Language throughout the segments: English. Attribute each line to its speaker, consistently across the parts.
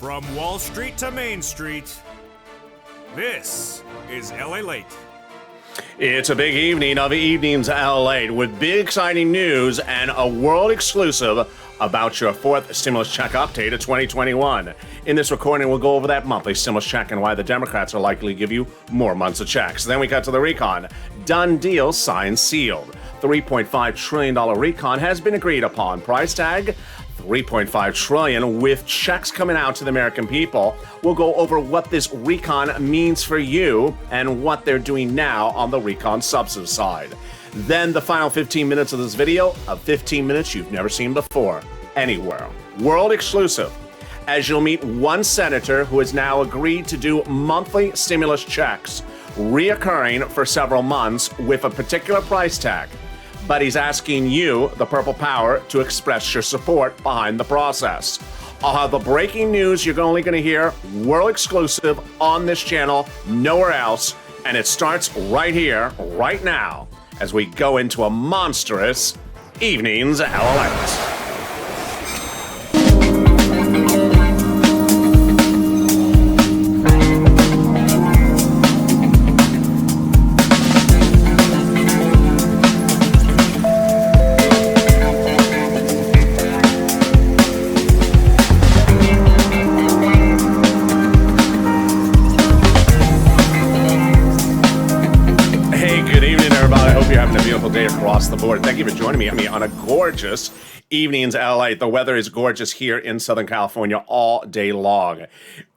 Speaker 1: From Wall Street to Main Street, this is Lalate.
Speaker 2: It's a big evening of Evenings Lalate with big exciting news and a world exclusive about your fourth stimulus check update of 2021. In this recording, we'll go over that monthly stimulus check and why the Democrats are likely to give you more months of checks. Then we cut to the recon. Done deal, signed, sealed. $3.5 trillion recon has been agreed upon. Price tag, $3.5 trillion with checks coming out to the American people. We'll go over what this recon means for you and what they're doing now on the recon subsidy side. Then the final 15 minutes of this video, of 15 minutes you've never seen before, anywhere. World exclusive, as you'll meet one senator who has now agreed to do monthly stimulus checks, reoccurring for several months with a particular price tag. But he's asking you, the Purple Power, to express your support behind the process. I'll have the breaking news you're only going to hear, world exclusive, on this channel, nowhere else, and it starts right here, right now, as we go into a monstrous Evenings Lalate. Day across the board. Thank you for joining me on a gorgeous Evenings LA. The weather is gorgeous here in Southern California all day long.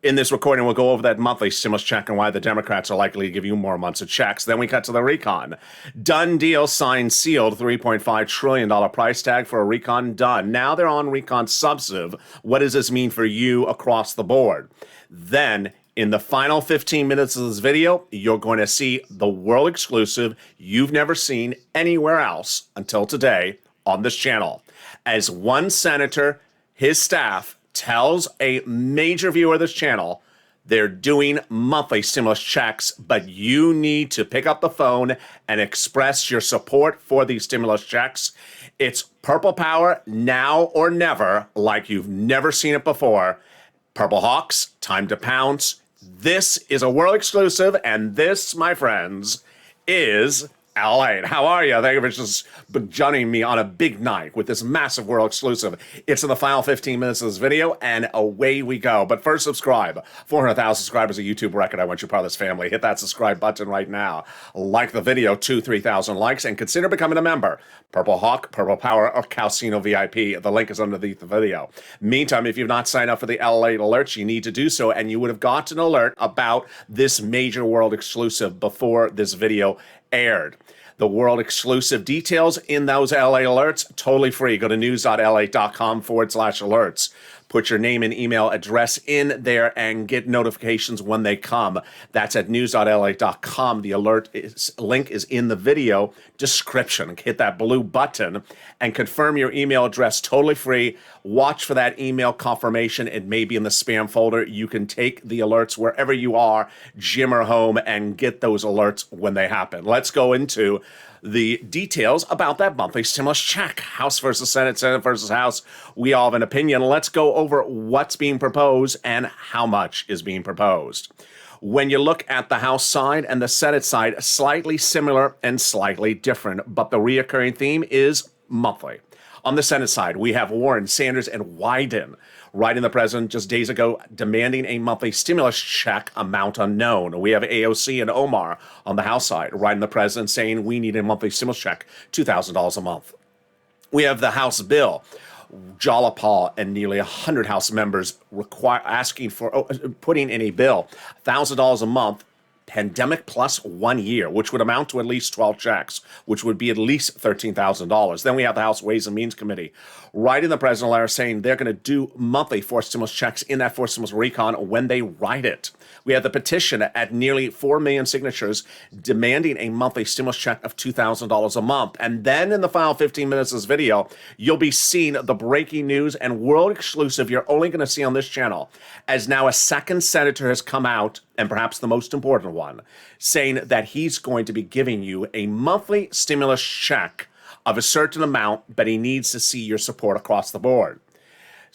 Speaker 2: In this recording, we'll go over that monthly stimulus check and why the Democrats are likely to give you more months of checks. Then we cut to the recon. Done deal, signed, sealed, $3.5 trillion price tag for a recon done. Now they're on recon subsidy. What does this mean for you across the board? Then in the final 15 minutes of this video, you're going to see the world exclusive you've never seen anywhere else until today on this channel. As one senator, his staff, tells a major viewer of this channel they're doing monthly stimulus checks, but you need to pick up the phone and express your support for these stimulus checks. It's Purple Power now or never, like you've never seen it before. Purple Hawks, time to pounce. This is a world exclusive, and this, my friends, is Lalate. How are you? Thank you for just joining me on a big night with this massive world exclusive. It's in the final 15 minutes of this video, and away we go. But first, subscribe. 400,000 subscribers, a YouTube record. I want you part of this family. Hit that subscribe button right now. Like the video, 3,000 likes, and consider becoming a member. Purple Hawk, Purple Power, or Calcino VIP. The link is underneath the video. Meantime, if you've not signed up for the Lalate alerts, you need to do so, and you would have gotten an alert about this major world exclusive before this video aired. The world exclusive details in those LA alerts, totally free. Go to news.la.com/alerts. Put your name and email address in there and get notifications when they come. That's at news.la.com. The alert link is in the video description. Hit that blue button and confirm your email address, totally free. Watch for that email confirmation. It may be in the spam folder. You can take the alerts wherever you are, gym or home, and get those alerts when they happen. Let's go into the details about that monthly stimulus check. House versus Senate, Senate versus House. We all have an opinion. Let's go over what's being proposed and how much is being proposed. When you look at the House side and the Senate side, slightly similar and slightly different, but the reoccurring theme is monthly. On the Senate side, we have Warren, Sanders, and Wyden writing the president just days ago demanding a monthly stimulus check, amount unknown. We have AOC and Omar on the House side writing the president saying we need a monthly stimulus check, $2,000 a month. We have the House bill, Jalapal and nearly 100 House members asking for putting in a bill, $1,000 a month, pandemic plus 1 year, which would amount to at least 12 checks, which would be at least $13,000. Then we have the House Ways and Means Committee writing the president a letter saying they're going to do monthly forced stimulus checks in that forced stimulus recon when they write it. We have the petition at nearly 4 million signatures demanding a monthly stimulus check of $2,000 a month. And then in the final 15 minutes of this video, you'll be seeing the breaking news and world exclusive you're only going to see on this channel, as now a second senator has come out, and perhaps the most important one, saying that he's going to be giving you a monthly stimulus check of a certain amount, but he needs to see your support across the board.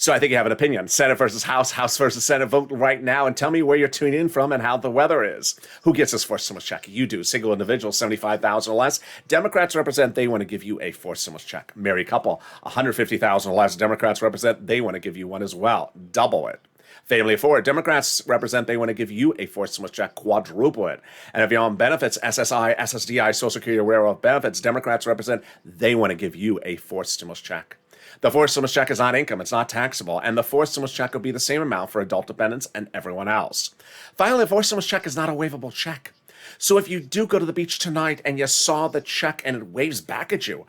Speaker 2: So I think you have an opinion. Senate versus House, House versus Senate. Vote right now and tell me where you're tuning in from and how the weather is. Who gets this forced stimulus check? You do. Single individual, 75,000 or less. Democrats represent, they want to give you a forced stimulus check. Married couple, 150,000 or less. Democrats represent, they want to give you one as well. Double it. Family of four, Democrats represent, they want to give you a forced stimulus check, quadruple it. And if you're on benefits, SSI, SSDI, Social Security, railroad benefits, Democrats represent, they want to give you a forced stimulus check. The forced stimulus check is not income, it's not taxable, and the forced stimulus check will be the same amount for adult dependents and everyone else. Finally, the forced stimulus check is not a waivable check. So if you do go to the beach tonight and you saw the check and it waves back at you,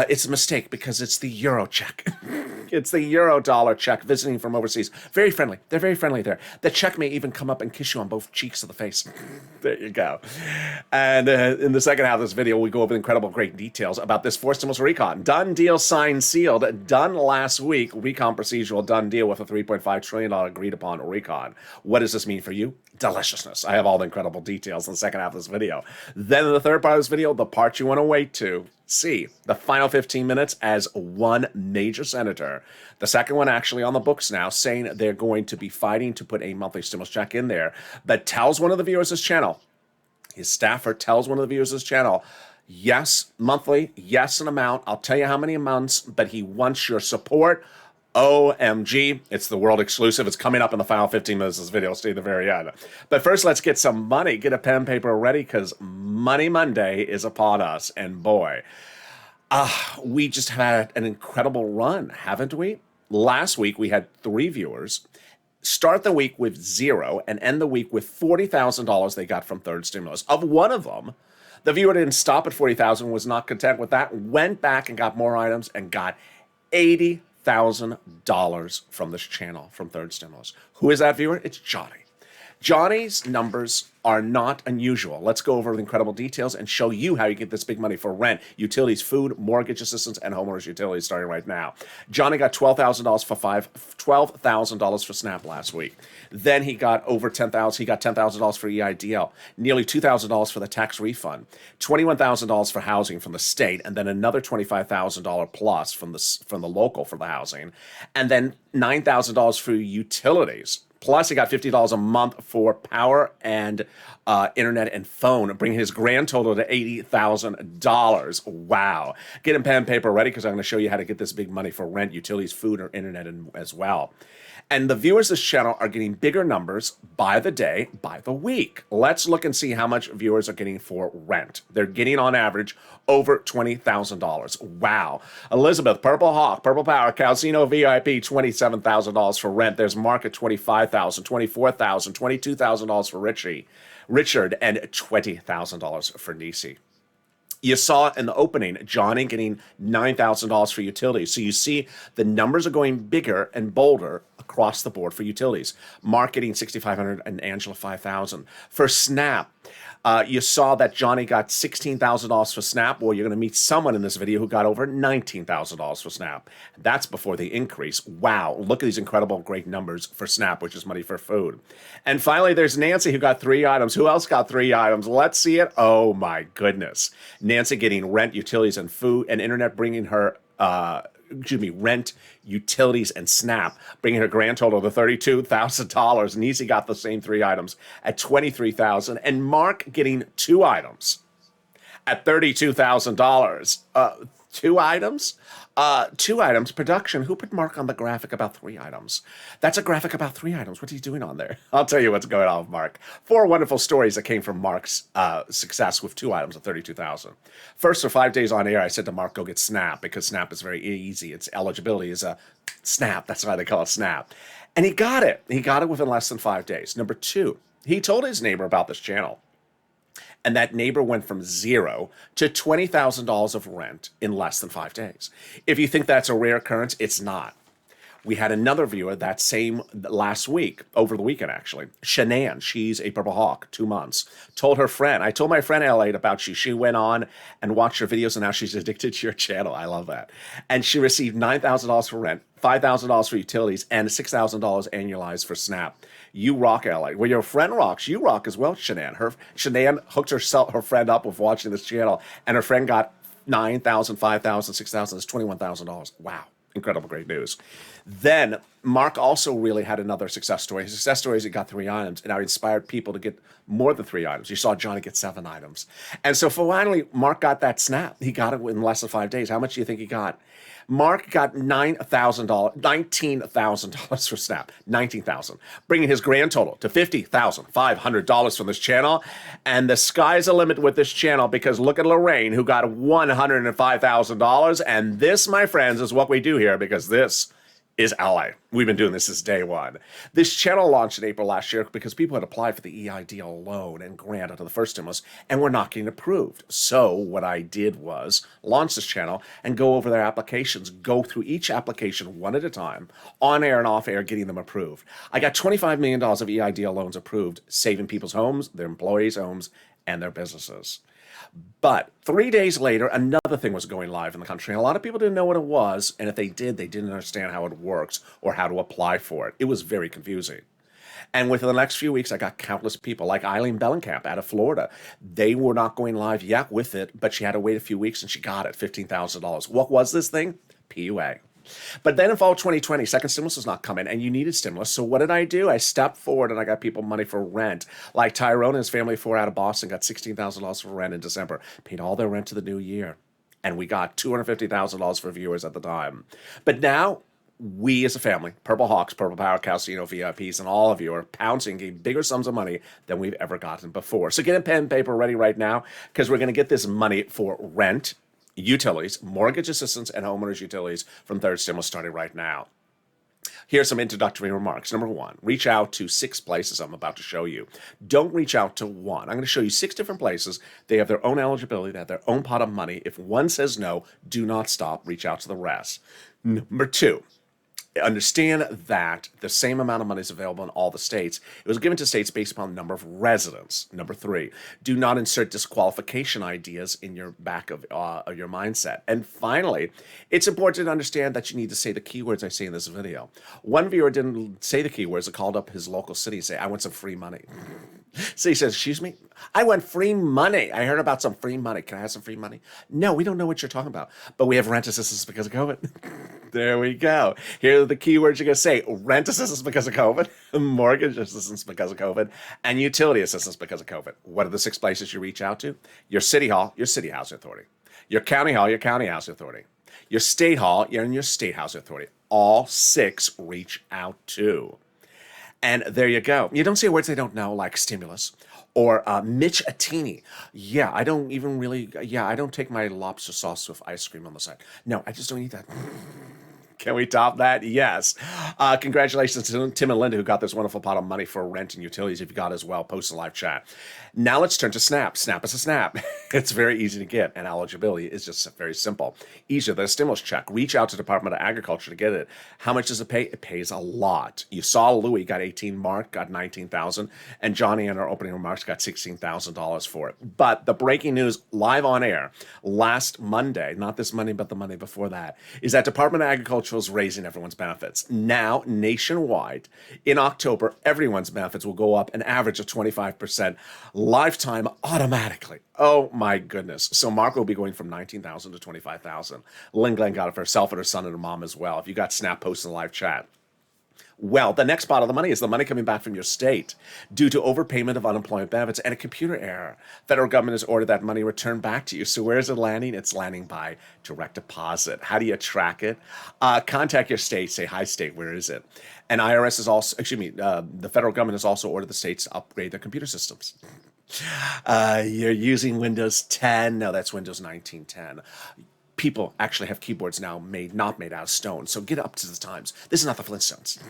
Speaker 2: it's a mistake because it's the Euro check. It's the Euro dollar check visiting from overseas. Very friendly. They're very friendly there. The check may even come up and kiss you on both cheeks of the face. There you go. And in the second half of this video, we go over incredible great details about this forced stimulus recon. Done deal, signed, sealed. Done last week. Recon procedural done deal with a $3.5 trillion agreed upon recon. What does this mean for you? Deliciousness. I have all the incredible details in the second half of this video. Then in the third part of this video, the part you want to wait to see, the final 15 minutes as one major senator, the second one actually on the books now, saying they're going to be fighting to put a monthly stimulus check in there, but tells one of the viewers of his channel, his staffer tells one of the viewers of his channel, yes, monthly, yes, an amount, I'll tell you how many months, but he wants your support. OMG, it's the world exclusive. It's coming up in the final 15 minutes of this video. Stay to the very end. But first, let's get some money. Get a pen and paper ready because Money Monday is upon us. And boy, we just had an incredible run, haven't we? Last week, we had 3 viewers start the week with 0 and end the week with $40,000 they got from third stimulus. Of one of them, the viewer didn't stop at $40,000, was not content with that, went back and got more items and got $80,000 from this channel from third stimulus. Who is that viewer? It's Johnny. Johnny's numbers are not unusual. Let's go over the incredible details and show you how you get this big money for rent, utilities, food, mortgage assistance, and homeowners utilities starting right now. Johnny got $12,000 for $12,000 for SNAP last week. Then he got over $10,000. He got $10,000 for EIDL, nearly $2,000 for the tax refund, $21,000 for housing from the state, and then another $25,000 plus from the local for the housing, and then $9,000 for utilities. Plus, he got $50 a month for power and internet and phone, bringing his grand total to $80,000. Wow. Get pen and paper ready because I'm going to show you how to get this big money for rent, utilities, food, or internet as well. And the viewers of this channel are getting bigger numbers by the day, by the week. Let's look and see how much viewers are getting for rent. They're getting on average over $20,000. Wow. Elizabeth, Purple Hawk, Purple Power, Calcino VIP, $27,000 for rent. There's Mark at $25,000, $24,000, $22,000 for Richard, and $20,000 for Nisi. You saw in the opening, Johnny getting $9,000 for utilities. So you see the numbers are going bigger and bolder across the board for utilities. Mark getting $6,500 and Angela $5,000. For SNAP, you saw that Johnny got $16,000 for SNAP. Well, you're going to meet someone in this video who got over $19,000 for SNAP. That's before the increase. Wow, look at these incredible, great numbers for SNAP, which is money for food. And finally, there's Nancy who got 3 items. Who else got 3 items? Let's see it. Oh my goodness. Nancy getting rent, utilities, and food, and internet bringing her, rent, utilities, and SNAP, bringing her grand total to $32,000. Nisi got the same 3 items at $23,000, and Mark getting 2 items at $32,000. 2 items? 2 items. Production. Who put Mark on the graphic about 3 items? That's a graphic about 3 items. What are you doing on there? I'll tell you what's going on with Mark. 4 wonderful stories that came from Mark's success with 2 items at $32,000. First, for 5 days on air, I said to Mark, go get SNAP, because SNAP is very easy. Its eligibility is a SNAP. That's why they call it SNAP. And he got it. He got it within less than 5 days. Number 2, he told his neighbor about this channel. And that neighbor went from 0 to $20,000 of rent in less than 5 days. If you think that's a rare occurrence, it's not. We had another viewer that same last week, over the weekend actually. Shanann, she's a Purple Hawk, 2 months, told her friend, I told my friend Lalate about you. She went on and watched your videos, and now she's addicted to your channel. I love that. And she received $9,000 for rent, $5,000 for utilities, and $6,000 annualized for SNAP. You rock, Lalate. Well, your friend rocks. You rock as well, Shanann. Shanann hooked her friend up with watching this channel, and her friend got $9,000, $5,000, $6,000. That's $21,000. Wow. Incredible, great news. Then Mark also really had another success story. His success story is he got 3 items, and now he inspired people to get more than 3 items. You saw Johnny get 7 items. And so finally, Mark got that snap. He got it in less than 5 days. How much do you think he got? Mark got $19,000 for Snap, $19,000, bringing his grand total to $50,500 from this channel. And the sky's the limit with this channel, because look at Lorraine, who got $105,000. And this, my friends, is what we do here, because this is LA. We've been doing this since day one. This channel launched in April last year because people had applied for the EIDL loan and grant under the first stimulus and were not getting approved. So what I did was launch this channel and go over their applications, go through each application one at a time, on air and off air, getting them approved. I got $25 million of EIDL loans approved, saving people's homes, their employees' homes, and their businesses. But 3 days later, another thing was going live in the country. And a lot of people didn't know what it was. And if they did, they didn't understand how it works or how to apply for it. It was very confusing. And within the next few weeks, I got countless people like Eileen Bellenkamp out of Florida. They were not going live yet with it, but she had to wait a few weeks and she got it, $15,000. What was this thing? PUA. But then in fall 2020, second stimulus was not coming, and you needed stimulus. So what did I do? I stepped forward and I got people money for rent. Like Tyrone and his family of 4 out of Boston got $16,000 for rent in December, paid all their rent to the new year. And we got $250,000 for viewers at the time. But now, we as a family, Purple Hawks, Purple Power Casino VIPs, and all of you are pouncing, getting bigger sums of money than we've ever gotten before. So get a pen and paper ready right now, because we're going to get this money for rent, utilities, mortgage assistance, and homeowners utilities from third stimulus starting right now. Here's some introductory remarks. Number 1, reach out to 6 places I'm about to show you. Don't reach out to one. I'm going to show you 6 different places. They have their own eligibility. They have their own pot of money. If one says no, do not stop. Reach out to the rest. Number 2, understand that the same amount of money is available in all the states. It was given to states based upon the number of residents. Number 3, do not insert disqualification ideas in your back of your mindset. And finally, it's important to understand that you need to say the keywords I say in this video. One viewer didn't say the keywords and called up his local city and say, I want some free money. So he says, excuse me? I want free money. I heard about some free money. Can I have some free money? No, we don't know what you're talking about. But we have rent assistance because of COVID. There we go. Here are the keywords you're going to say. Rent assistance because of COVID, mortgage assistance because of COVID, and utility assistance because of COVID. What are the 6 places you reach out to? Your city hall, your city housing authority. Your county hall, your county housing authority. Your state hall, you're in your state housing authority. All 6 reach out to. And there you go. You don't say words they don't know, like stimulus or Mitch Attini. Yeah, I don't take my lobster sauce with ice cream on the side. No, I just don't eat that. Can we top that? Yes. Congratulations to Tim and Linda, who got this wonderful pot of money for rent and utilities. If you got it as well, post in live chat. Now let's turn to Snap. Snap is a snap. It's very easy to get, and eligibility is just very simple. Easier than a stimulus check. Reach out to the Department of Agriculture to get it. How much does it pay? It pays a lot. You saw Louis got 18, Mark got 19,000, and Johnny in our opening remarks got $16,000 for it. But the breaking news live on air last Monday, not this Monday, but the Monday before that, is that Department of Agriculture is raising everyone's benefits. Now, nationwide, in October, everyone's benefits will go up an average of 25%, lifetime automatically. Oh my goodness. So Mark will be going from 19,000 to 25,000. Lynn Glenn got it for herself and her son and her mom as well. If you got Snap, post in the live chat. Well, the next pot of the money is the money coming back from your state due to overpayment of unemployment benefits and a computer error. Federal government has ordered that money returned back to you. So where is it landing? It's landing by direct deposit. How do you track it? Contact your state. Say, hi, state, where is it? And IRS is also, the federal government has also ordered the states to upgrade their computer systems. You're using Windows 10. No, that's Windows 1910. People actually have keyboards now not made out of stone. So get up to the times. This is not the Flintstones.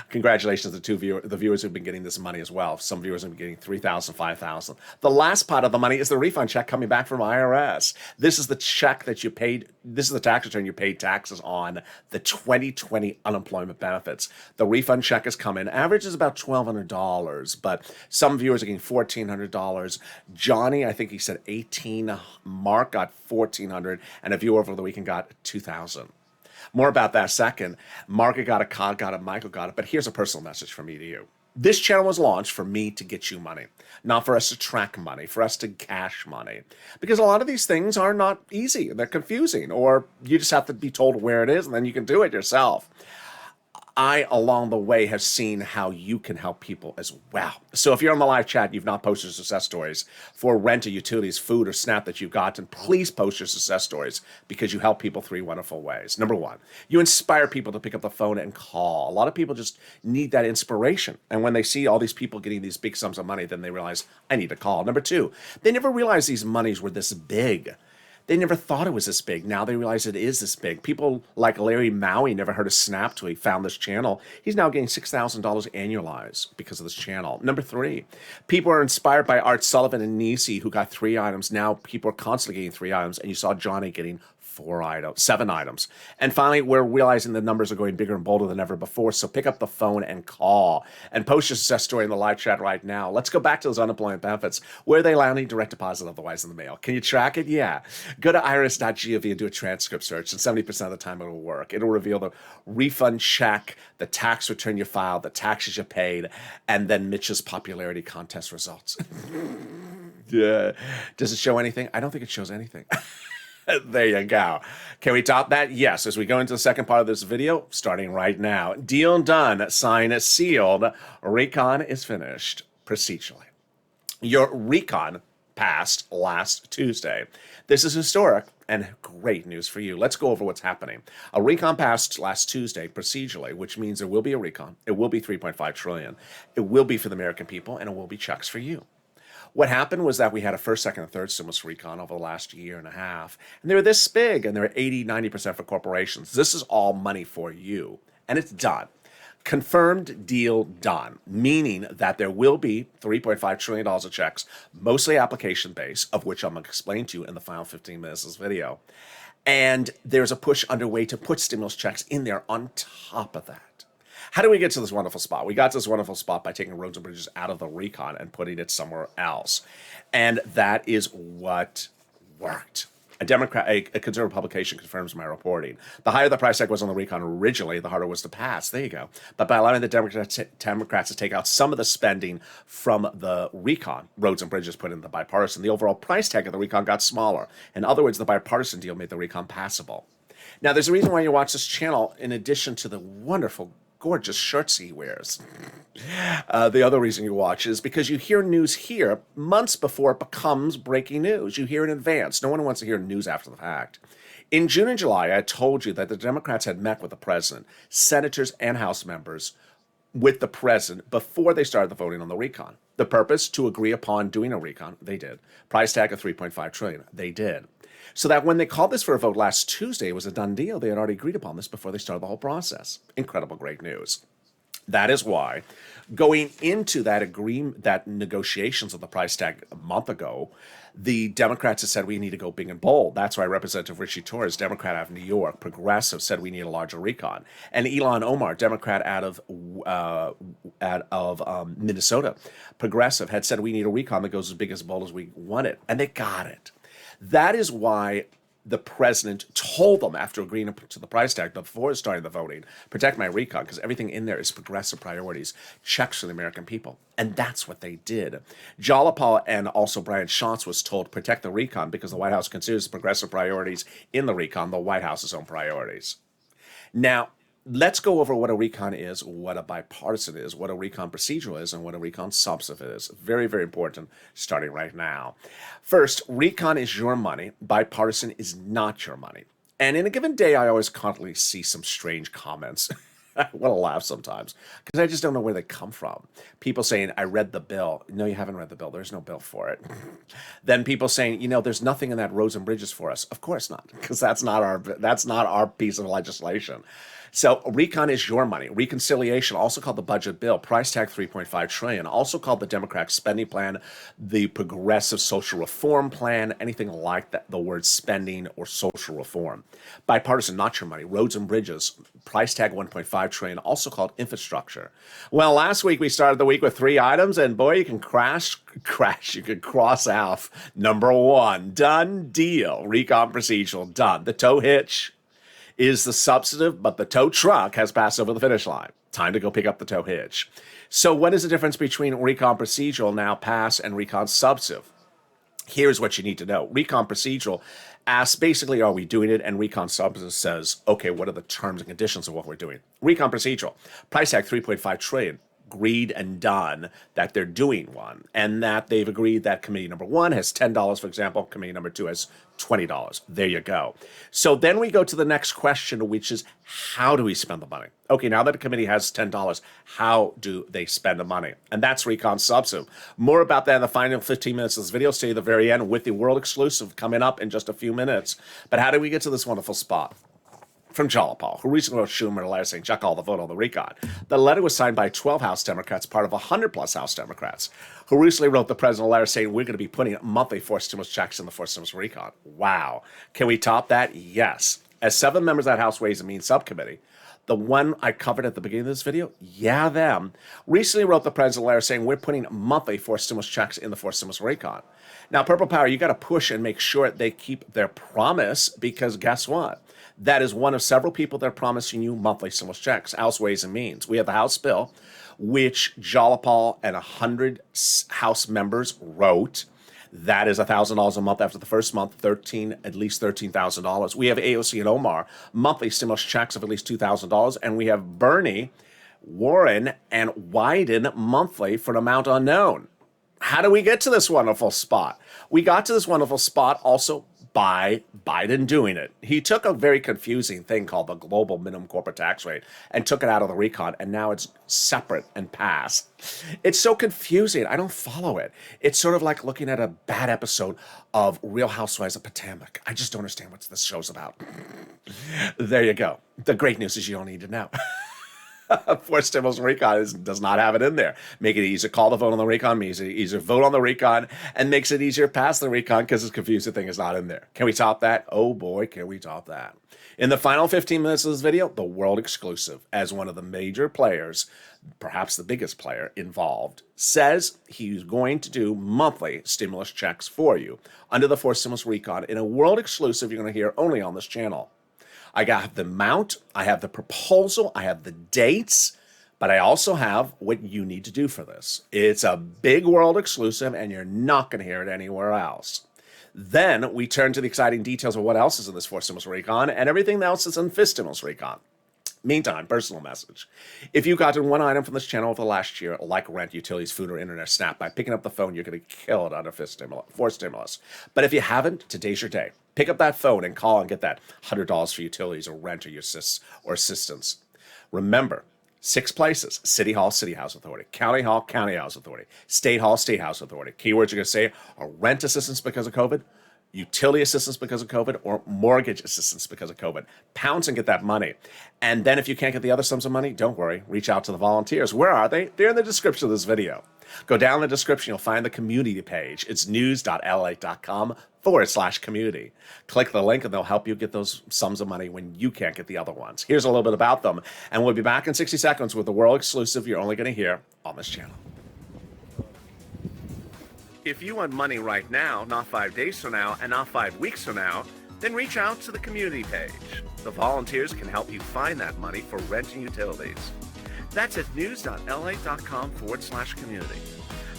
Speaker 2: Congratulations to the viewers who've been getting this money as well. Some viewers have been getting $3,000, $5,000. The last pot of the money is the refund check coming back from IRS. This is the check that you paid. This is the tax return you paid taxes on the 2020 unemployment benefits. The refund check is coming. Average is about $1,200, but some viewers are getting $1,400. Johnny, I think he said 18. Mark got $1,400. And a viewer over the weekend got 2,000. More about that second. Margaret got it, Cod got it, Michael got it. But here's a personal message from me to you. This channel was launched for me to get you money, not for us to track money, for us to cash money. Because a lot of these things are not easy. They're confusing, or you just have to be told where it is and then you can do it yourself. I, along the way, have seen how you can help people as well. So if you're on the live chat, you've not posted success stories for rent or utilities, food or SNAP that you've gotten, please post your success stories because you help people three wonderful ways. Number one, you inspire people to pick up the phone and call. A lot of people just need that inspiration. And when they see all these people getting these big sums of money, then they realize, I need to call. Number two, they never realized these monies were this big. They never thought it was this big. Now they realize it is this big. People like Larry Maui never heard of Snap till he found this channel. He's now getting $6,000 annualized because of this channel. Number three, people are inspired by Art Sullivan and Nisi, who got 3 items. Now people are constantly getting 3 items, and you saw Johnny getting 7 items. And finally, we're realizing the numbers are going bigger and bolder than ever before. So pick up the phone and call and post your success story in the live chat right now. Let's go back to those unemployment benefits. Where are they landing? Direct deposit, otherwise in the mail. Can you track it? Yeah. Go to iris.gov and do a transcript search, and 70% of the time it'll work. It'll reveal the refund check, the tax return you filed, the taxes you paid, and then Mitch's popularity contest results. Yeah. Does it show anything? I don't think it shows anything. There you go. Can we top that? Yes. As we go into the second part of this video, starting right now. Deal done. Sign sealed. Recon is finished procedurally. Your recon passed last Tuesday. This is historic and great news for you. Let's go over what's happening. A recon passed last Tuesday procedurally, which means there will be a recon. It will be $3.5 trillion. It will be for the American people, and it will be checks for you. What happened was that we had a first, second, and third stimulus recon over the last year and a half, and they were this big, and they were 80, 90% for corporations. This is all money for you, and it's done. Confirmed deal done, meaning that there will be $3.5 trillion of checks, mostly application-based, of which I'm going to explain to you in the final 15 minutes of this video. And there's a push underway to put stimulus checks in there on top of that. How do we get to this wonderful spot? We got to this wonderful spot by taking roads and bridges out of the recon and putting it somewhere else. And that is what worked. A conservative publication confirms my reporting. The higher the price tag was on the recon originally, the harder it was to pass. There you go. But by allowing the Democrats to take out some of the spending from the recon, roads and bridges put in the bipartisan, the overall price tag of the recon got smaller. In other words, the bipartisan deal made the recon passable. Now, there's a reason why you watch this channel in addition to the wonderful gorgeous shirts he wears. The other reason you watch is because you hear news here months before it becomes breaking news. You hear in advance. No one wants to hear news after the fact. In June and July, I told you that the Democrats had met with the president, senators, and House members with the president before they started the voting on the recon. The purpose, to agree upon doing a recon. They did. Price tag of $3.5 trillion. They did. So that when they called this for a vote last Tuesday, it was a done deal. They had already agreed upon this before they started the whole process. Incredible, great news. That is why, going into that negotiations of the price tag a month ago, the Democrats have said we need to go big and bold. That's why Representative Richie Torres, Democrat out of New York, progressive, said we need a larger recon. And Ilhan Omar, Democrat out of Minnesota, progressive, had said we need a recon that goes as big as bold as we want it. And they got it. That is why the president told them after agreeing to the price tag before starting the voting, protect my recon, because everything in there is progressive priorities, checks for the American people. And that's what they did. Jayapal and also Brian Schatz was told protect the recon because the White House considers progressive priorities in the recon the White House's own priorities. Now, let's go over what a recon is, what a bipartisan is, what a recon procedural is, and what a recon substantive is. Very, very important, starting right now. First, recon is your money. Bipartisan is not your money. And in a given day, I always constantly see some strange comments. I want to laugh sometimes because I just don't know where they come from. People saying, I read the bill. No, you haven't read the bill. There's no bill for it. Then people saying, there's nothing in that roads and bridges for us. Of course not, because that's not our piece of legislation. So recon is your money. Reconciliation, also called the budget bill, price tag $3.5 trillion, also called the Democratic spending plan, the progressive social reform plan, anything like that, the word spending or social reform. Bipartisan, not your money. Roads and bridges, price tag $1.5 trillion, also called infrastructure. Well, last week we started the week with 3 items, and boy, you can you could cross off number 1. Done deal. Recon procedural, done. The tow hitch is the substantive, but the tow truck has passed over the finish line. Time to go pick up the tow hitch. So what is the difference between recon procedural, now pass, and recon substantive? Here's what you need to know. Recon procedural asks basically, are we doing it? And recon substantive says, okay, what are the terms and conditions of what we're doing? Recon procedural, price tag 3.5 trillion. Agreed and done that they're doing one, and that they've agreed that committee number 1 has $10, for example, committee number 2 has $20. There you go. So then we go to the next question, which is, how do we spend the money? Okay, now that a committee has $10, how do they spend the money? And that's recon substantive. More about that in the final 15 minutes of this video. Stay to the very end with the world exclusive coming up in just a few minutes. But how do we get to this wonderful spot? From Jalopal, who recently wrote Schumer a letter saying, chuck all the vote on the recon. The letter was signed by 12 House Democrats, part of 100-plus House Democrats, who recently wrote the president a letter saying, we're going to be putting monthly forced stimulus checks in the forced stimulus recon. Wow. Can we top that? Yes. As 7 members of that House Ways and Means Subcommittee, the one I covered at the beginning of this video, them, recently wrote the president a letter saying, we're putting monthly forced stimulus checks in the forced stimulus recon. Now, Purple Power, you got to push and make sure they keep their promise, because guess what? That is one of several people that are promising you monthly stimulus checks, House Ways and Means. We have the House bill, which Jalopal and 100 House members wrote. That is $1,000 a month after the first month, at least $13,000. We have AOC and Omar, monthly stimulus checks of at least $2,000. And we have Bernie, Warren, and Wyden monthly for an amount unknown. How do we get to this wonderful spot? We got to this wonderful spot also by Biden doing it. He took a very confusing thing called the global minimum corporate tax rate and took it out of the recon, and now it's separate and passed. It's so confusing. I don't follow it. It's sort of like looking at a bad episode of Real Housewives of Potomac. I just don't understand what this show's about. There you go. The great news is you don't need to know. Forced stimulus recon does not have it in there. Make it easier. Call the vote on the recon. Makes it easier. Vote on the recon, and makes it easier pass the recon because this confusing thing is not in there. Can we top that? Oh boy, can we top that. In the final 15 minutes of this video, the world exclusive, as one of the major players, perhaps the biggest player involved, says he's going to do monthly stimulus checks for you under the forced stimulus recon in a world exclusive you're going to hear only on this channel. I got the amount, I have the proposal, I have the dates, but I also have what you need to do for this. It's a big world exclusive, and you're not going to hear it anywhere else. Then we turn to the exciting details of what else is in this forced stimulus recon and everything else is in fifth stimulus recon. Meantime, personal message. If you got one item from this channel over the last year, like rent, utilities, food, or internet snap, by picking up the phone, you're going to kill it under forced stimulus. But if you haven't, today's your day. Pick up that phone and call and get that $100 for utilities or rent or your assistance. Remember, 6 places: City Hall, City House Authority; County Hall, County House Authority; State Hall, State House Authority. Keywords you're going to say are rent assistance because of COVID, utility assistance because of COVID, or mortgage assistance because of COVID. Pounce and get that money. And then if you can't get the other sums of money, don't worry. Reach out to the volunteers. Where are they? They're in the description of this video. Go down in the description. You'll find the community page. It's news.lalate.com/community. Click the link and they'll help you get those sums of money when you can't get the other ones. Here's a little bit about them. And we'll be back in 60 seconds with the world exclusive you're only going to hear on this channel. If you want money right now, not 5 days from now, and not 5 weeks from now, then reach out to the community page. The volunteers can help you find that money for rent and utilities. That's at news.lalate.com/community.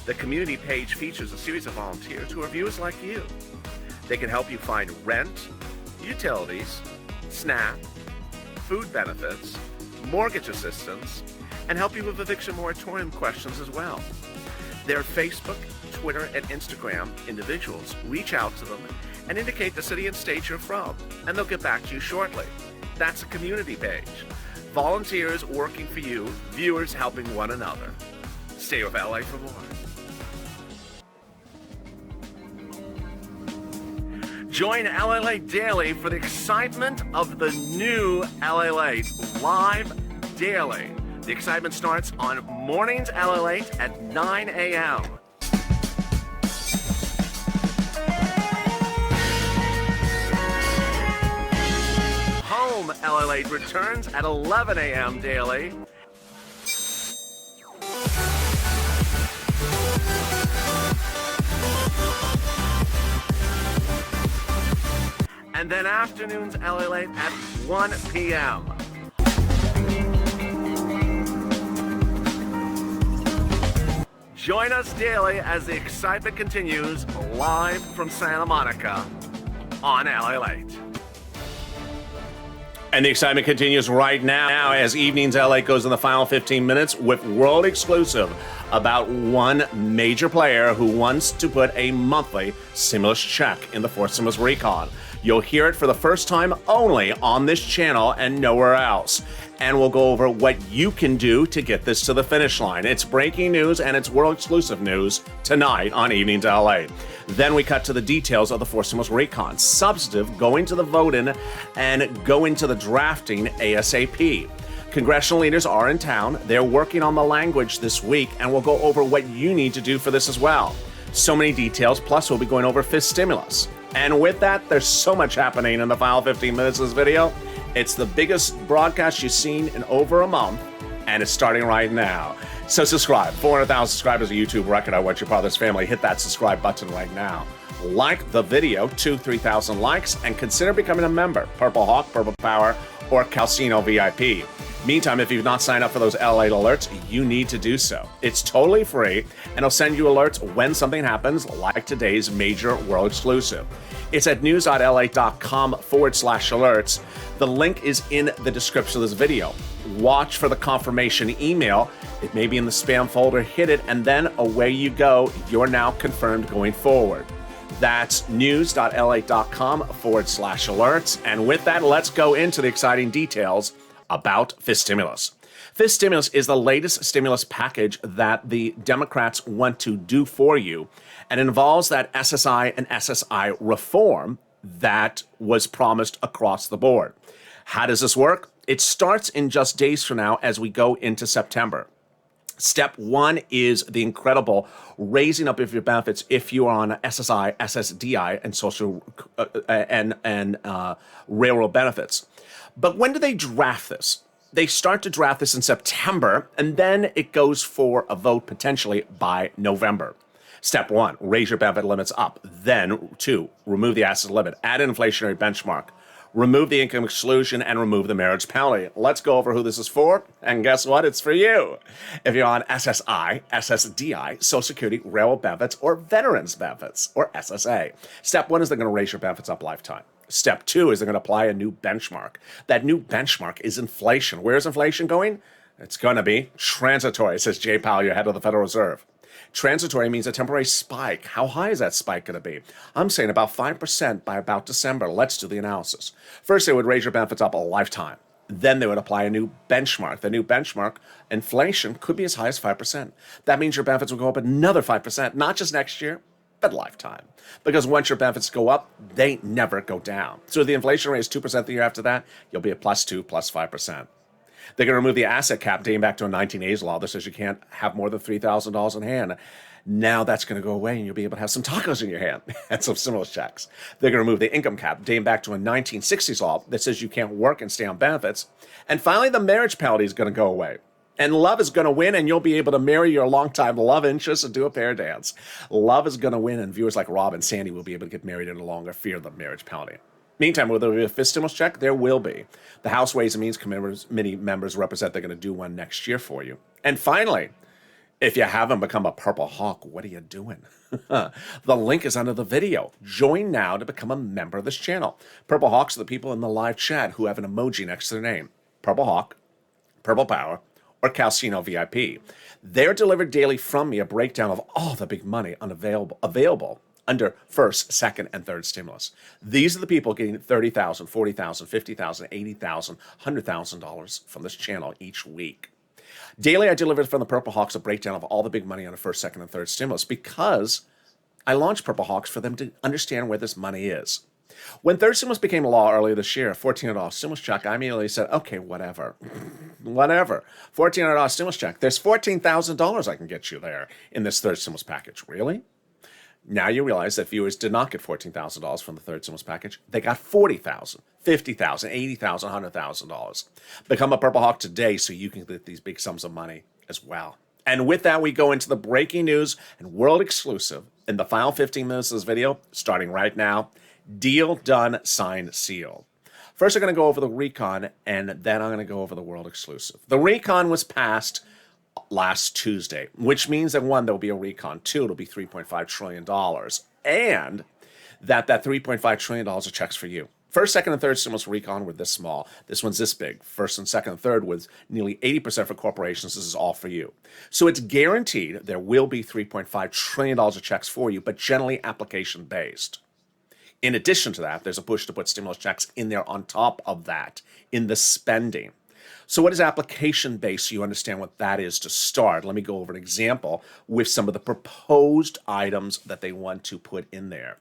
Speaker 2: The community page features a series of volunteers who are viewers like you. They can help you find rent, utilities, SNAP, food benefits, mortgage assistance, and help you with eviction moratorium questions as well. Their Facebook, Twitter, and Instagram individuals. Reach out to them and indicate the city and state you're from, and they'll get back to you shortly. That's a community page. Volunteers working for you, viewers helping one another. Stay with LA for more. Join Lalate Daily for the excitement of the new Lalate live daily. The excitement starts on mornings Lalate at 9 a.m. Home Lalate returns at 11 a.m. daily. and then afternoons LA Late at 1 p.m. Join us daily as the excitement continues live from Santa Monica on LA Late. And the excitement continues right now as Evenings LA goes in the final 15 minutes with world exclusive about one major player who wants to put a monthly stimulus check in the fourth stimulus recon. You'll hear it for the first time only on this channel and nowhere else. And we'll go over what you can do to get this to the finish line. It's breaking news and it's world exclusive news tonight on Evenings LA. Then we cut to the details of the fourth stimulus recon. Substantive, go into the voting and go into the drafting ASAP. Congressional leaders are in town. They're working on the language this week, and we'll go over what you need to do for this as well. So many details, plus we'll be going over fifth stimulus. And with that, there's so much happening in the final 15 minutes of this video. It's the biggest broadcast you've seen in over a month, and it's starting right now. So subscribe. 400,000 subscribers, a YouTube record. I want your part of this family. Hit that subscribe button right now. Like the video, 3,000 likes, and consider becoming a member. Purple Hawk, Purple Power, or Calcino VIP. Meantime, if you've not signed up for those LA alerts, you need to do so. It's totally free, and it'll send you alerts when something happens, like today's major world exclusive. It's at news.la.com/alerts. The link is in the description of this video. Watch for the confirmation email. It may be in the spam folder. Hit it, and then away you go. You're now confirmed going forward. That's news.la.com/alerts. And with that, let's go into the exciting details about fifth stimulus. Fifth stimulus is the latest stimulus package that the Democrats want to do for you, and involves that SSI and SSI reform that was promised across the board. How does this work? It starts in just days from now as we go into September. Step one is the incredible raising up of your benefits if you are on SSI, SSDI, and social and railroad benefits. But when do they draft this? They start to draft this in September, and then it goes for a vote potentially by November. Step one, raise your benefit limits up. Then two, remove the asset limit, add an inflationary benchmark, remove the income exclusion, and remove the marriage penalty. Let's go over who this is for, and guess what? It's for you. If you're on SSI, SSDI, Social Security, railroad benefits, or veterans benefits, or SSA. Step one is they're going to raise your benefits up lifetime. Step two is they're going to apply a new benchmark. That new benchmark is inflation. Where's inflation going? It's going to be transitory, says Jay Powell, your head of the Federal Reserve. Transitory means a temporary spike. How high is that spike going to be? I'm saying about 5% by about December. Let's do the analysis. First, they would raise your benefits up a lifetime. Then they would apply a new benchmark. The new benchmark, inflation, could be as high as 5%. That means your benefits will go up another 5%, not just next year, but lifetime. Because once your benefits go up, they never go down. So if the inflation rate is 2% the year after that, you'll be at +2, +5%. They're going to remove the asset cap dating back to a 1980s law that says you can't have more than $3,000 in hand. Now that's going to go away, and you'll be able to have some tacos in your hand and some stimulus checks. They're going to remove the income cap dating back to a 1960s law that says you can't work and stay on benefits. And finally, the marriage penalty is going to go away. And love is going to win, and you'll be able to marry your longtime love interest and do a pair dance. Love is going to win, and viewers like Rob and Sandy will be able to get married and no longer fear the marriage penalty. Meantime, will there be a fifth stimulus check? There will be. The House Ways and Means Committee members represent they're going to do one next year for you. And finally, if you haven't become a Purple Hawk, what are you doing? The link is under the video. Join now to become a member of this channel. Purple Hawks are the people in the live chat who have an emoji next to their name. Purple Hawk, Purple Power, or Calcino VIP. They're delivered daily from me a breakdown of all the big money available under first, second, and third stimulus. These are the people getting $30,000, $40,000, $50,000, $80,000, $100,000 from this channel each week. Daily, I deliver from the Purple Hawks a breakdown of all the big money on the first, second, and third stimulus because I launched Purple Hawks for them to understand where this money is. When third stimulus became law earlier this year, $1,400 stimulus check, I immediately said, okay, whatever. $1,400 stimulus check. There's $14,000 I can get you there in this third stimulus package. Really? Now you realize that viewers did not get $14,000 from the third stimulus package. They got $40,000, $50,000, $80,000, $100,000. Become a Purple Hawk today so you can get these big sums of money as well. And with that, we go into the breaking news and world exclusive in the final 15 minutes of this video, starting right now. Deal done, signed, sealed. First, I'm going to go over the recon, and then I'm going to go over the world exclusive. The recon was passed last Tuesday, which means that one, there'll be a recon. Two, it'll be $3.5 trillion. And that $3.5 trillion of checks for you. First, second, and third stimulus recon were this small. This one's this big. First and second and third was nearly 80% for corporations. This is all for you. So it's guaranteed there will be $3.5 trillion of checks for you, but generally application-based. In addition to that, there's a push to put stimulus checks in there on top of that, in the spending. So what is application-based? So you understand what that is to start. Let me go over an example with some of the proposed items that they want to put in there.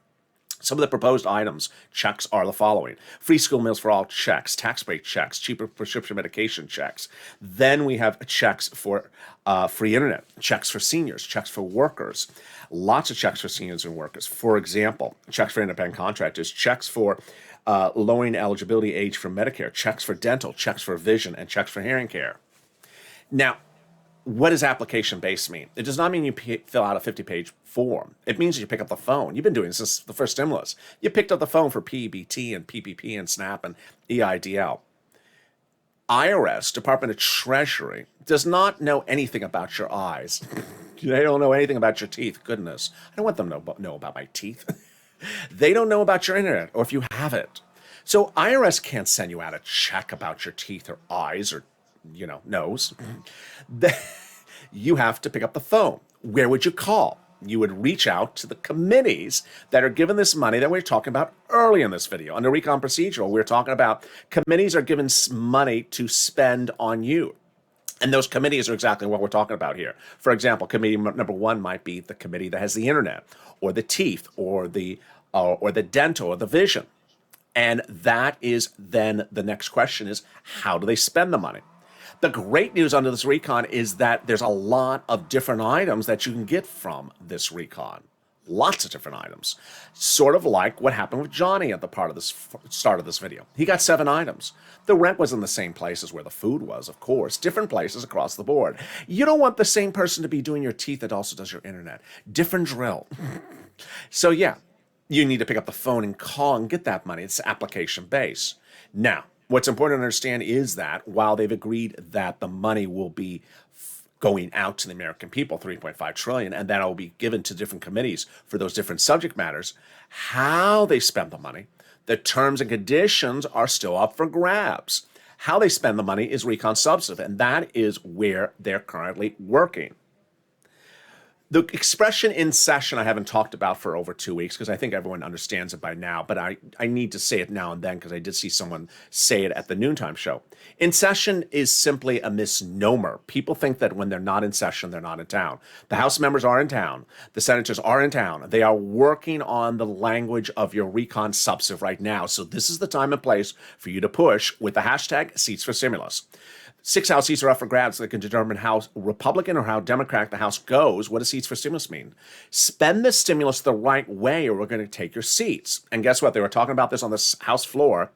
Speaker 2: Some of the proposed items, checks, are the following. Free school meals for all checks, tax break checks, cheaper prescription medication checks. Then we have checks for free internet, checks for seniors, checks for workers. Lots of checks for seniors and workers. For example, checks for independent contractors, checks for lowering eligibility age for Medicare, checks for dental, checks for vision, and checks for hearing care. Now, what does application-based mean? It does not mean you fill out a 50-page form. It means you pick up the phone. You've been doing this since the first stimulus. You picked up the phone for PBT and PPP and SNAP and EIDL. IRS, Department of Treasury, does not know anything about your eyes. They don't know anything about your teeth. Goodness, I don't want them to know about my teeth. They don't know about your internet or if you have it. So IRS can't send you out a check about your teeth or eyes or nose. You have to pick up the phone. Where would you call? You would reach out to the committees that are given this money that we were talking about early in this video. Under Recon Procedural, we were talking about committees are given money to spend on you. And those committees are exactly what we're talking about here. For example, committee number one might be the committee that has the internet, or the teeth, or the dental, or the vision. And that is then the next question is, how do they spend the money? The great news under this recon is that there's a lot of different items that you can get from this recon. Lots of different items. Sort of like what happened with Johnny at the start of this video. He got 7 items. The rent was in the same place as where the food was, of course. Different places across the board. You don't want the same person to be doing your teeth that also does your internet. Different drill. So yeah, you need to pick up the phone and call and get that money. It's application-based. Now, what's important to understand is that while they've agreed that the money will be going out to the American people, $3.5 trillion, and that will be given to different committees for those different subject matters, how they spend the money, the terms and conditions are still up for grabs. How they spend the money is recon substantive, and that is where they're currently working. The expression in session I haven't talked about for over 2 weeks because I think everyone understands it by now, but I need to say it now and then because I did see someone say it at the noontime show. In session is simply a misnomer. People think that when they're not in session, they're not in town. The House members are in town. The senators are in town. They are working on the language of your recon substantive right now. So this is the time and place for you to push with the hashtag Seats for Stimulus. 6 House seats are up for grabs so they can determine how Republican or how Democratic the House goes. What does seats for stimulus mean? Spend the stimulus the right way or we're going to take your seats. And guess what? They were talking about this on the House floor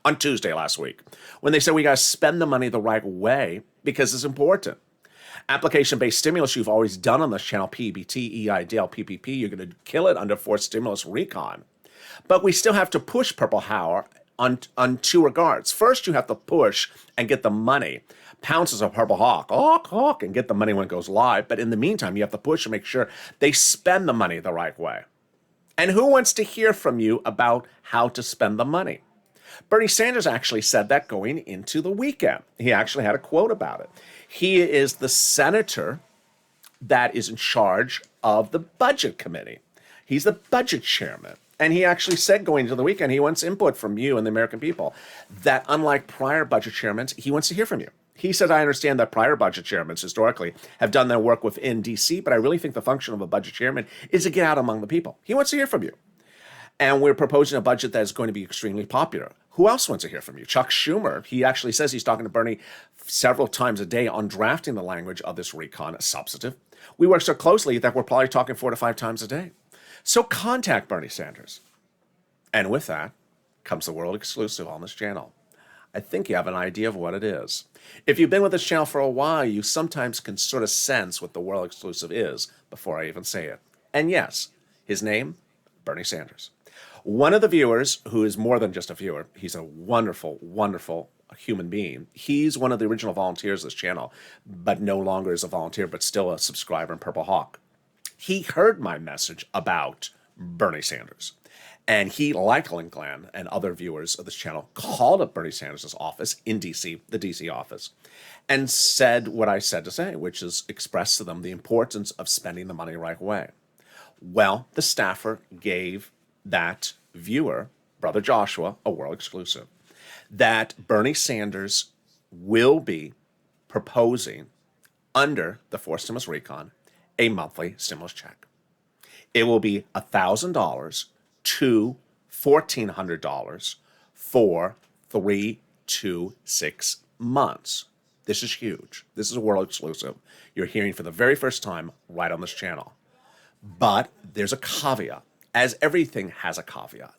Speaker 2: on Tuesday last week when they said we got to spend the money the right way because it's important. Application-based stimulus you've always done on this channel, PBT, EIDL, PPP, you're going to kill it under forced stimulus recon. But we still have to push Purple Power on 2 regards. First, you have to push and get the money. Pounce as a purple hawk, and get the money when it goes live. But in the meantime, you have to push and make sure they spend the money the right way. And who wants to hear from you about how to spend the money? Bernie Sanders actually said that going into the weekend. He actually had a quote about it. He is the senator that is in charge of the budget committee. He's the budget chairman. And he actually said going into the weekend, he wants input from you and the American people, that unlike prior budget chairmen, he wants to hear from you. He said, I understand that prior budget chairmen historically have done their work within D.C., but I really think the function of a budget chairman is to get out among the people. He wants to hear from you. And we're proposing a budget that is going to be extremely popular. Who else wants to hear from you? Chuck Schumer, he actually says he's talking to Bernie several times a day on drafting the language of this recon substantive. We work so closely that we're probably talking 4 to 5 times a day. So contact Bernie Sanders. And with that comes the world exclusive on this channel. I think you have an idea of what it is. If you've been with this channel for a while, you sometimes can sort of sense what the world exclusive is before I even say it. And yes, his name, Bernie Sanders. One of the viewers, who is more than just a viewer, he's a wonderful, wonderful human being. He's one of the original volunteers of this channel, but no longer is a volunteer, but still a subscriber in Purple Hawk. He heard my message about Bernie Sanders. And he, like Linkland and other viewers of this channel, called up Bernie Sanders' office in D.C., the D.C. office, and said what I said to say, which is express to them the importance of spending the money right away. Well, the staffer gave that viewer, Brother Joshua, a world exclusive, that Bernie Sanders will be proposing under the fourth stimulus recon a monthly stimulus check. It will be $1,000 to $1,400 for 3 to 6 months. This is huge. This is a world exclusive. You're hearing for the very first time right on this channel. But there's a caveat, as everything has a caveat.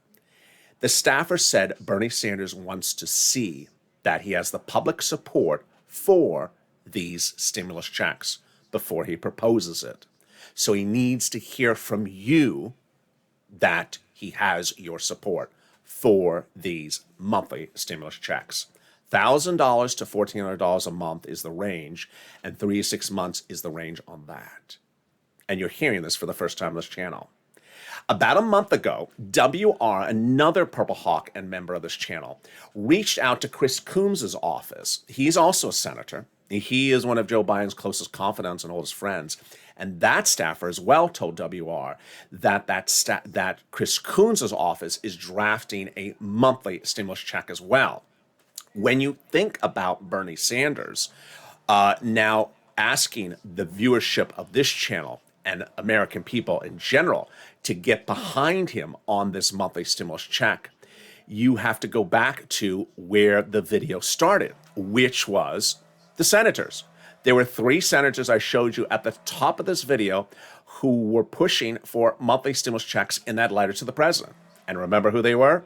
Speaker 2: The staffer said Bernie Sanders wants to see that he has the public support for these stimulus checks before he proposes it. So he needs to hear from you that he has your support for these monthly stimulus checks. $1,000 to $1,400 a month is the range, and 3 to 6 months is the range on that. And you're hearing this for the first time on this channel. About a month ago, WR, another Purple Hawk and member of this channel, reached out to Chris Coons' office. He's also a senator. He is one of Joe Biden's closest confidants and oldest friends. And that staffer as well told WR that Chris Coons' office is drafting a monthly stimulus check as well. When you think about Bernie Sanders now asking the viewership of this channel and American people in general to get behind him on this monthly stimulus check, you have to go back to where the video started, which was the senators. There were 3 senators I showed you at the top of this video who were pushing for monthly stimulus checks in that letter to the president. And remember who they were?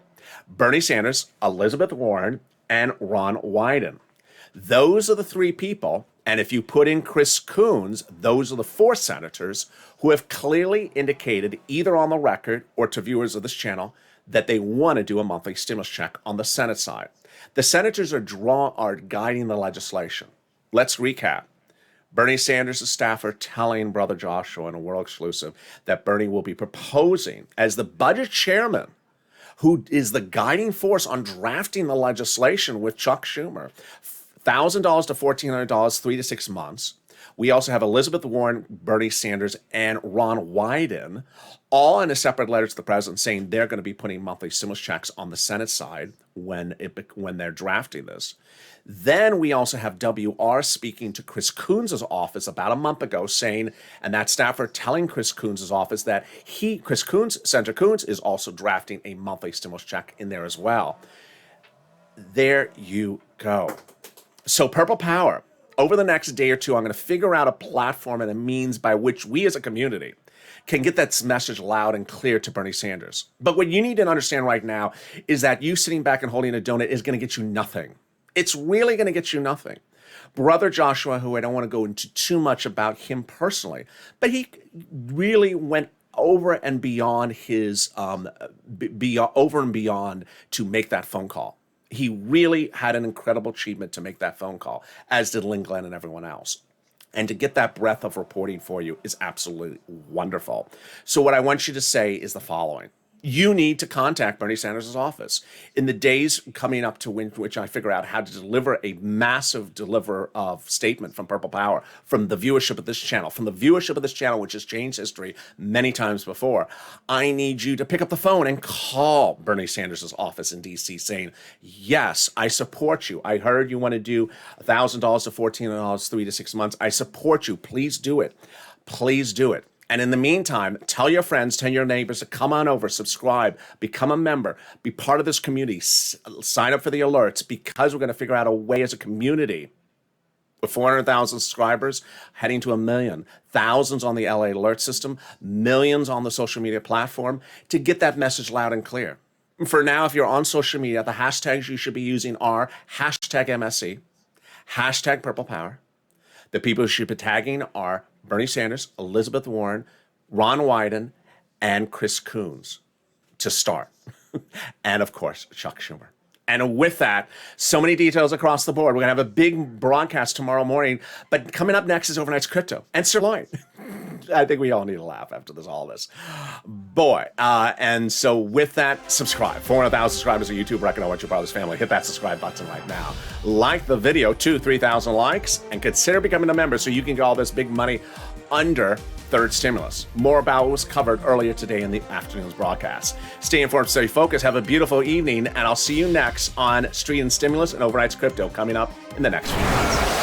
Speaker 2: Bernie Sanders, Elizabeth Warren, and Ron Wyden. Those are the 3 people, and if you put in Chris Coons, those are the 4 senators who have clearly indicated, either on the record or to viewers of this channel, that they want to do a monthly stimulus check on the Senate side. The senators are guiding the legislation. Let's recap. Bernie Sanders' staffer telling Brother Joshua in a world exclusive that Bernie will be proposing as the budget chairman, who is the guiding force on drafting the legislation with Chuck Schumer, $1,000 to $1,400, 3 to 6 months. We also have Elizabeth Warren, Bernie Sanders, and Ron Wyden, all in a separate letter to the president saying they're going to be putting monthly stimulus checks on the Senate side when they're drafting this. Then we also have WR speaking to Chris Coons' office about a month ago saying, and that staffer telling Chris Coons' office that Senator Coons is also drafting a monthly stimulus check in there as well. There you go. So Purple Power, over the next day or two, I'm going to figure out a platform and a means by which we as a community can get that message loud and clear to Bernie Sanders. But what you need to understand right now is that you sitting back and holding a donut is going to get you nothing. It's really going to get you nothing. Brother Joshua, who I don't want to go into too much about him personally, but he really went over and beyond his over and beyond to make that phone call. He really had an incredible achievement to make that phone call, as did Linkland and everyone else. And to get that breadth of reporting for you is absolutely wonderful. So what I want you to say is the following. You need to contact Bernie Sanders' office. In the days coming up to which I figure out how to deliver a massive statement from Purple Power, from the viewership of this channel, which has changed history many times before, I need you to pick up the phone and call Bernie Sanders' office in D.C. saying, yes, I support you. I heard you want to do $1,000 to $1,400, 3 to 6 months. I support you. Please do it. Please do it. And in the meantime, tell your friends, tell your neighbors to come on over, subscribe, become a member, be part of this community, sign up for the alerts, because we're going to figure out a way as a community with 400,000 subscribers, heading to 1 million, thousands on the LA alert system, millions on the social media platform, to get that message loud and clear. For now, if you're on social media, the hashtags you should be using are hashtag MSC, hashtag Purple Power. The people who should be tagging are Bernie Sanders, Elizabeth Warren, Ron Wyden, and Chris Coons. to start. And of course, Chuck Schumer. And with that, so many details across the board. We're going to have a big broadcast tomorrow morning. But coming up next is Overnight's Crypto and Sirloin. I think we all need to laugh after all this. Boy. And so with that, subscribe. 400,000 subscribers on YouTube. Reckon I want your brother's family. Hit that subscribe button right now. Like the video, 3,000 likes. And consider becoming a member so you can get all this big money under third stimulus. More about what was covered earlier today in the afternoon's broadcast. Stay informed, stay focused. Have a beautiful evening. And I'll see you next on Street and Stimulus and Overnight's Crypto coming up in the next few months.